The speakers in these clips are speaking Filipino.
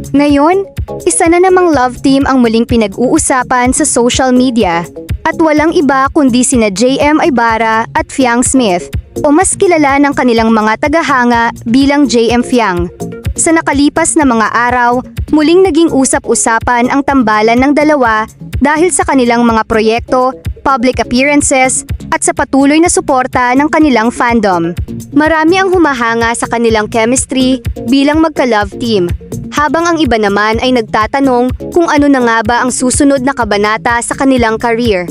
Ngayon, isa na namang love team ang muling pinag-uusapan sa social media at walang iba kundi sina JM Ibarra at Fiang Smith o mas kilala ng kanilang mga tagahanga bilang JM Fiang. Sa nakalipas na mga araw, muling naging usap-usapan ang tambalan ng dalawa dahil sa kanilang mga proyekto, public appearances, at sa patuloy na suporta ng kanilang fandom. Marami ang humahanga sa kanilang chemistry bilang magka-love team, habang ang iba naman ay nagtatanong kung ano na nga ba ang susunod na kabanata sa kanilang career.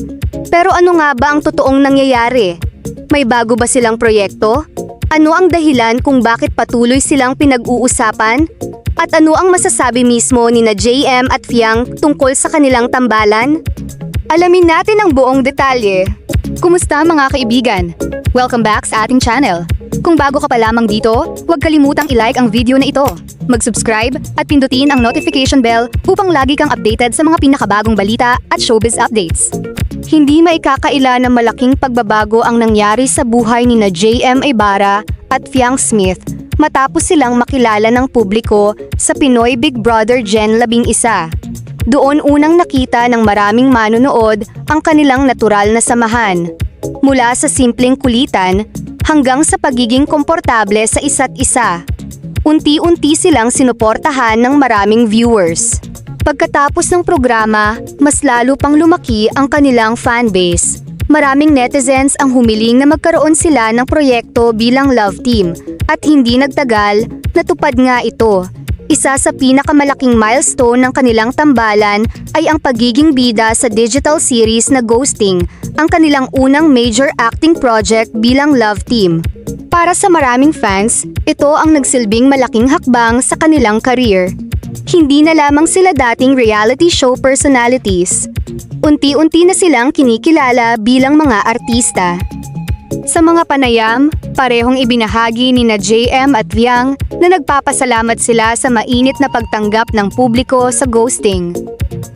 Pero ano nga ba ang totoong nangyayari? May bago ba silang proyekto? Ano ang dahilan kung bakit patuloy silang pinag-uusapan? At ano ang masasabi mismo ni na JM at Fiang tungkol sa kanilang tambalan? Alamin natin ang buong detalye. Kumusta mga kaibigan? Welcome back sa ating channel. Kung bago ka pa lamang dito, huwag kalimutang i-like ang video na ito, mag-subscribe at pindutin ang notification bell upang lagi kang updated sa mga pinakabagong balita at showbiz updates. Hindi maikakaila na malaking pagbabago ang nangyari sa buhay ni na JM Ibarra at Fiang Smith matapos silang makilala ng publiko sa Pinoy Big Brother Gen 11. Doon unang nakita ng maraming manonood ang kanilang natural na samahan. Mula sa simpleng kulitan hanggang sa pagiging komportable sa isa't isa. Unti-unti silang sinuportahan ng maraming viewers. Pagkatapos ng programa, mas lalo pang lumaki ang kanilang fanbase. Maraming netizens ang humiling na magkaroon sila ng proyekto bilang love team at hindi nagtagal, natupad nga ito. Isa sa pinakamalaking milestone ng kanilang tambalan ay ang pagiging bida sa digital series na Ghosting, ang kanilang unang major acting project bilang love team. Para sa maraming fans, ito ang nagsilbing malaking hakbang sa kanilang career. Hindi na lamang sila dating reality show personalities. Unti-unti na silang kinikilala bilang mga artista. Sa mga panayam, parehong ibinahagi ni na JM at Fiang na nagpapasalamat sila sa mainit na pagtanggap ng publiko sa Ghosting.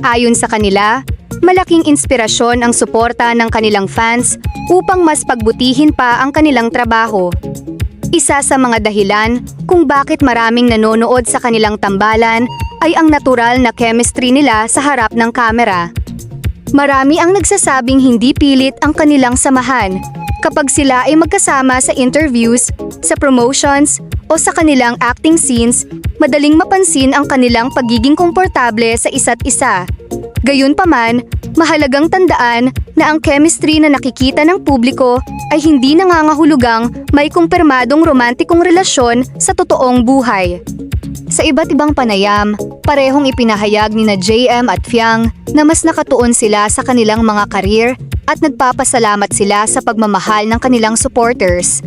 Ayon sa kanila, malaking inspirasyon ang suporta ng kanilang fans upang mas pagbutihin pa ang kanilang trabaho. Isa sa mga dahilan kung bakit maraming nanonood sa kanilang tambalan ay ang natural na chemistry nila sa harap ng kamera. Marami ang nagsasabing hindi pilit ang kanilang samahan kapag sila ay magkasama sa interviews, sa promotions, o sa kanilang acting scenes, madaling mapansin ang kanilang pagiging komportable sa isa't isa. Gayunpaman, mahalagang tandaan na ang chemistry na nakikita ng publiko ay hindi nangangahulugang may kumpirmadong romantikong relasyon sa totoong buhay. Sa iba't ibang panayam, parehong ipinahayag ni na JM at Fiang na mas nakatuon sila sa kanilang mga career at nagpapasalamat sila sa pagmamahal ng kanilang supporters.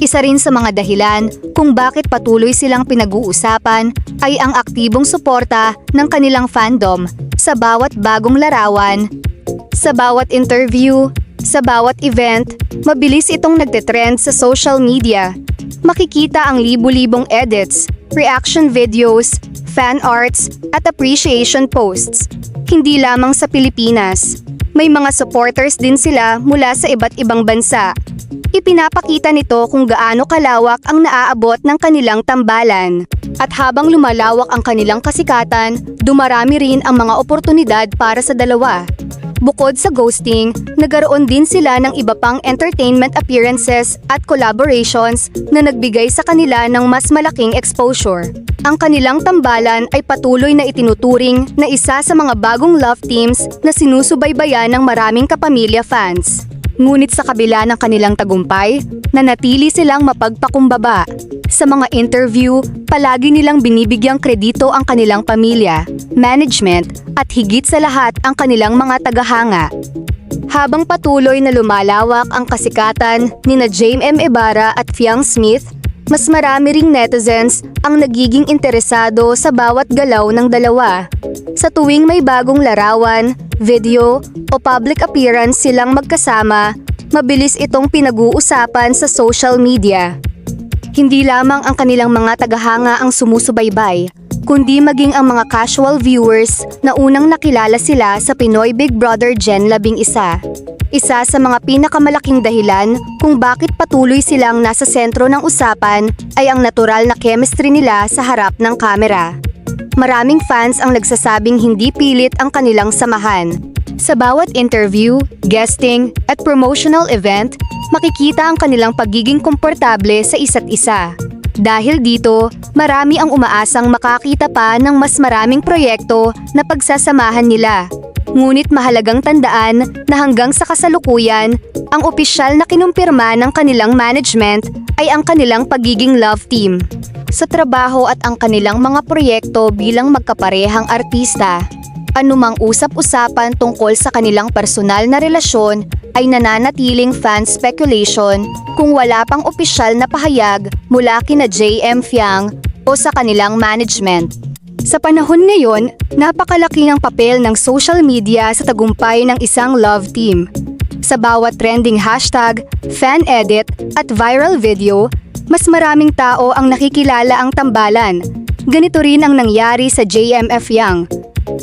Isa rin sa mga dahilan kung bakit patuloy silang pinag-uusapan ay ang aktibong suporta ng kanilang fandom sa bawat bagong larawan, sa bawat interview, sa bawat event. Mabilis itong nagtetrend sa social media. Makikita ang libu-libong edits, reaction videos, fan arts, at appreciation posts. Hindi lamang sa Pilipinas, may mga supporters din sila mula sa iba't ibang bansa. Ipinapakita nito kung gaano kalawak ang naaabot ng kanilang tambalan. At habang lumalawak ang kanilang kasikatan, dumarami rin ang mga oportunidad para sa dalawa. Bukod sa Ghosting, nagkaroon din sila ng iba pang entertainment appearances at collaborations na nagbigay sa kanila ng mas malaking exposure. Ang kanilang tambalan ay patuloy na itinuturing na isa sa mga bagong love teams na sinusubaybayan ng maraming kapamilya fans. Ngunit sa kabila ng kanilang tagumpay, nanatili silang mapagpakumbaba. Sa mga interview, palagi nilang binibigyang kredito ang kanilang pamilya, management, at higit sa lahat ang kanilang mga tagahanga. Habang patuloy na lumalawak ang kasikatan ni na JM Ibarra at Fiang Smith, mas marami ring netizens ang nagiging interesado sa bawat galaw ng dalawa. Sa tuwing may bagong larawan, video, o public appearance silang magkasama, mabilis itong pinag-uusapan sa social media. Hindi lamang ang kanilang mga tagahanga ang sumusubaybay, kundi maging ang mga casual viewers na unang nakilala sila sa Pinoy Big Brother Gen 11. Isa sa mga pinakamalaking dahilan kung bakit patuloy silang nasa sentro ng usapan ay ang natural na chemistry nila sa harap ng kamera. maraming fans ang nagsasabing hindi pilit ang kanilang samahan. Sa bawat interview, guesting, at promotional event, makikita ang kanilang pagiging komportable sa isa't isa. Dahil dito, marami ang umaasang makakita pa ng mas maraming proyekto na pagsasamahan nila. Ngunit mahalagang tandaan na hanggang sa kasalukuyan, ang opisyal na kinumpirma ng kanilang management ay ang kanilang pagiging love team. Sa trabaho at ang kanilang mga proyekto bilang magkaparehang artista, anumang usap-usapan tungkol sa kanilang personal na relasyon ay nananatiling fan speculation kung wala pang opisyal na pahayag mula kina JM Fiang o sa kanilang management. Sa panahon ngayon, napakalaki ng papel ng social media sa tagumpay ng isang love team. Sa bawat trending hashtag, fan edit at viral video, mas maraming tao ang nakikilala ang tambalan. Ganito rin ang nangyari sa JMF Young.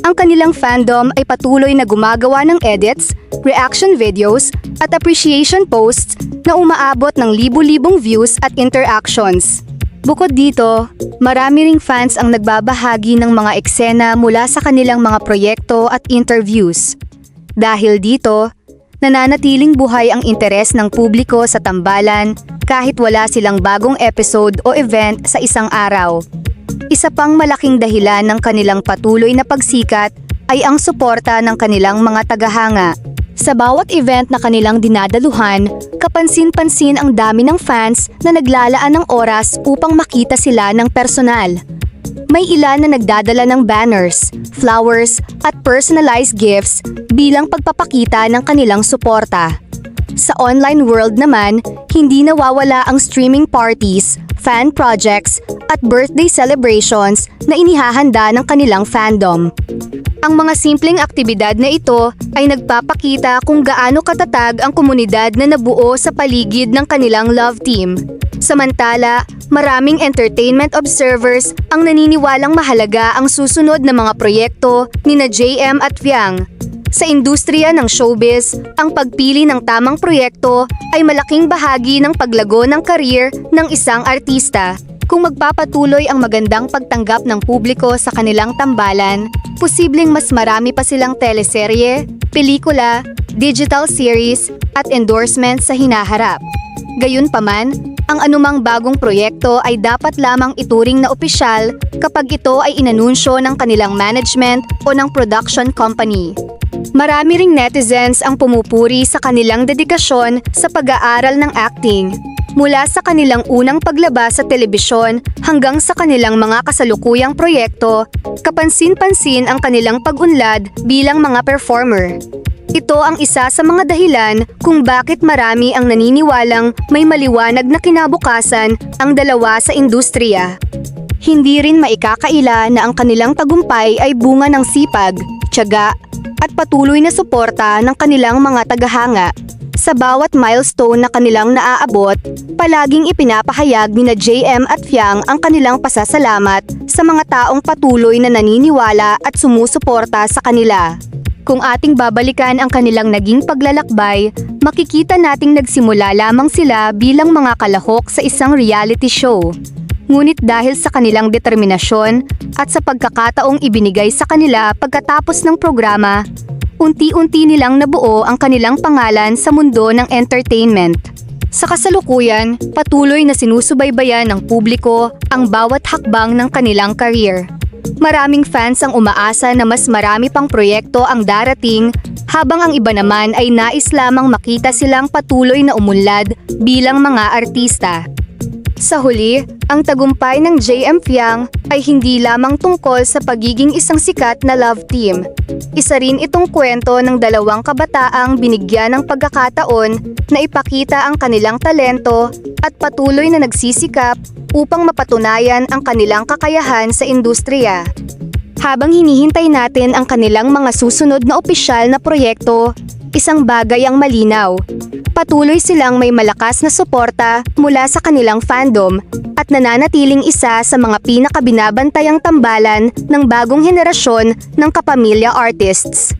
Ang kanilang fandom ay patuloy na gumagawa ng edits, reaction videos, at appreciation posts na umaabot ng libu-libong views at interactions. Bukod dito, marami ring fans ang nagbabahagi ng mga eksena mula sa kanilang mga proyekto at interviews. Dahil dito, nananatiling buhay ang interes ng publiko sa tambalan kahit wala silang bagong episode o event sa isang araw. Isa pang malaking dahilan ng kanilang patuloy na pagsikat ay ang suporta ng kanilang mga tagahanga. Sa bawat event na kanilang dinadaluhan, kapansin-pansin ang dami ng fans na naglalaan ng oras upang makita sila ng personal. May ilan na nagdadala ng banners, flowers, at personalized gifts bilang pagpapakita ng kanilang suporta. Sa online world naman, hindi nawawala ang streaming parties, fan projects, at birthday celebrations na inihahanda ng kanilang fandom. Ang mga simpleng aktibidad na ito ay nagpapakita kung gaano katatag ang komunidad na nabuo sa paligid ng kanilang love team. Samantala, maraming entertainment observers ang naniniwalang mahalaga ang susunod na mga proyekto nina JM at Fiang. Sa industriya ng showbiz, ang pagpili ng tamang proyekto ay malaking bahagi ng paglago ng career ng isang artista. Kung magpapatuloy ang magandang pagtanggap ng publiko sa kanilang tambalan, posibleng mas marami pa silang teleserye, pelikula, digital series, at endorsements sa hinaharap. Gayunpaman, ang anumang bagong proyekto ay dapat lamang ituring na opisyal kapag ito ay inanunsyo ng kanilang management o ng production company. Marami ring netizens ang pumupuri sa kanilang dedikasyon sa pag-aaral ng acting. Mula sa kanilang unang paglabas sa telebisyon hanggang sa kanilang mga kasalukuyang proyekto, kapansin-pansin ang kanilang pag-unlad bilang mga performer. Ito ang isa sa mga dahilan kung bakit marami ang naniniwalang may maliwanag na kinabukasan ang dalawa sa industriya. Hindi rin maikakaila na ang kanilang tagumpay ay bunga ng sipag, tiyaga, at patuloy na suporta ng kanilang mga tagahanga. Sa bawat milestone na kanilang naaabot, palaging ipinapahayag nina JM at Fiang ang kanilang pasasalamat sa mga taong patuloy na naniniwala at sumusuporta sa kanila. Kung ating babalikan ang kanilang naging paglalakbay, makikita nating nagsimula lamang sila bilang mga kalahok sa isang reality show. Ngunit dahil sa kanilang determinasyon at sa pagkakataong ibinigay sa kanila pagkatapos ng programa, unti-unti nilang nabuo ang kanilang pangalan sa mundo ng entertainment. Sa kasalukuyan, patuloy na sinusubaybayan ng publiko ang bawat hakbang ng kanilang career. Maraming fans ang umaasa na mas marami pang proyekto ang darating, habang ang iba naman ay nais lamang makita silang patuloy na umunlad bilang mga artista. Sa huli, ang tagumpay ng JM Fiang ay hindi lamang tungkol sa pagiging isang sikat na love team. Isa rin itong kwento ng dalawang kabataang binigyan ng pagkakataon na ipakita ang kanilang talento at patuloy na nagsisikap upang mapatunayan ang kanilang kakayahan sa industriya. Habang hinihintay natin ang kanilang mga susunod na opisyal na proyekto, isang bagay ang malinaw. Patuloy silang may malakas na suporta mula sa kanilang fandom at nananatiling isa sa mga pinakabinabantayang tambalan ng bagong henerasyon ng kapamilya artists.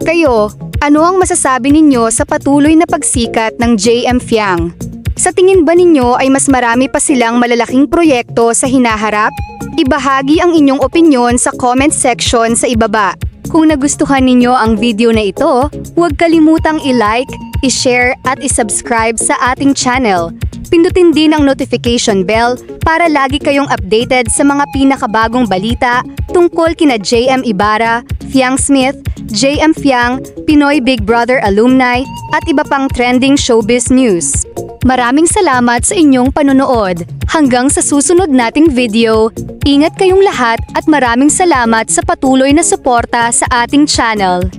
Kayo, ano ang masasabi ninyo sa patuloy na pagsikat ng JM Fiang? Sa tingin ba ninyo ay mas marami pa silang malalaking proyekto sa hinaharap? Ibahagi ang inyong opinyon sa comment section sa ibaba. Kung nagustuhan ninyo ang video na ito, huwag kalimutang i-like, i-share at i-subscribe sa ating channel. Pindutin din ang notification bell para lagi kayong updated sa mga pinakabagong balita tungkol kina JM Ibarra, Fiang Smith, JM Fiang, Pinoy Big Brother alumni at iba pang trending showbiz news. Maraming salamat sa inyong panunood. Hanggang sa susunod nating video, ingat kayong lahat at maraming salamat sa patuloy na suporta sa ating channel.